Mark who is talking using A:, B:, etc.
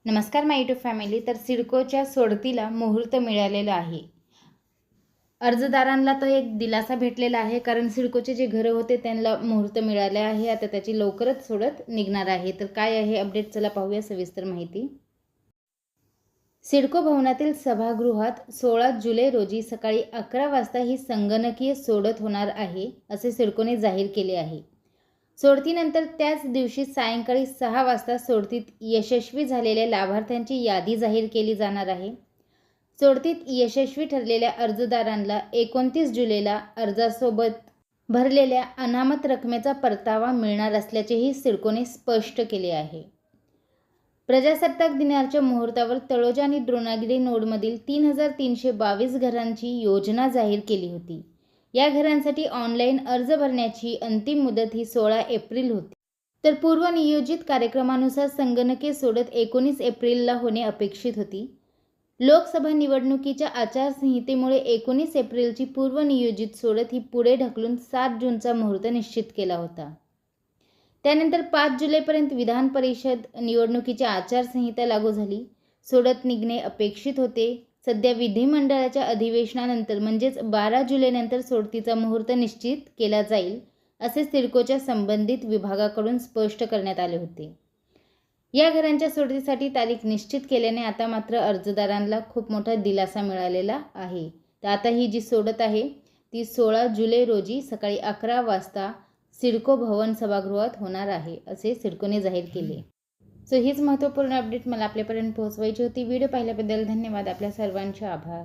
A: नमस्कार माय YouTube family. तर सिडकोच्या सोडतीला मुहूर्त मिळालेला आहे. अर्जदारांना तर एक दिलासा भेटलेला आहे, कारण सिडकोचे जे घरं होते त्यांना मुहूर्त मिळाले आहे. आता त्याची लवकरच सोडत निघणार आहे. तर काय आहे अपडेट, चला पाहूया सविस्तर माहिती. सिडको भवनातील सभागृहात 16 जुलै रोजी सकाळी 11 वाजता ही संगणकीय सोडत होणार आहे, असे सिडकोने जाहीर केले आहे. सोडतीनंतर त्याच दिवशी सायंकाळी 6 वाजता सोडतीत यशस्वी झालेल्या लाभार्थ्यांची यादी जाहीर केली जाणार आहे. सोडतीत यशस्वी ठरलेल्या अर्जदारांना 29 जुलैला अर्जासोबत भरलेल्या अनामत रकमेचा परतावा मिळणार असल्याचेही सिडकोने स्पष्ट केले आहे. प्रजासत्ताक दिनाच्या मुहूर्तावर तळोजा आणि द्रोणागिरी नोडमधील 3322 घरांची योजना जाहीर केली होती. या घरांसाठी ऑनलाईन अर्ज भरण्याची अंतिम मुदत ही 16 एप्रिल होती. तर पूर्वनियोजित कार्यक्रमानुसार संगणकीय सोडत 19 एप्रिलला होणे अपेक्षित होती. लोकसभा निवडणुकीच्या आचारसंहितेमुळे 19 एप्रिलची पूर्वनियोजित सोडत ही पुढे ढकलून 7 जूनचा मुहूर्त निश्चित केला होता. त्यानंतर 5 जुलैपर्यंत विधान परिषद निवडणुकीची आचारसंहिता लागू झाली. सोडत निघणे अपेक्षित होते. सध्या विधिमंडळाच्या अधिवेशनानंतर म्हणजेच 12 जुलैनंतर सोडतीचा मुहूर्त निश्चित केला जाईल, असे सिडकोच्या संबंधित विभागाकडून स्पष्ट करण्यात आले होते. या घरांच्या सोडतीसाठी तारीख निश्चित केल्याने आता मात्र अर्जदारांना खूप मोठा दिलासा मिळालेला आहे. तर आता ही जी सोडत आहे ती 16 जुलै रोजी सकाळी 11 वाजता सिडको भवन सभागृहात होणार आहे, असे सिडकोने जाहीर केले. हीच महत्त्वपूर्ण अपडेट मला आपल्यापर्यंत पोहोचवायची होती. व्हिडिओ पाहिल्याबद्दल धन्यवाद. आपल्या सर्वांचे आभार.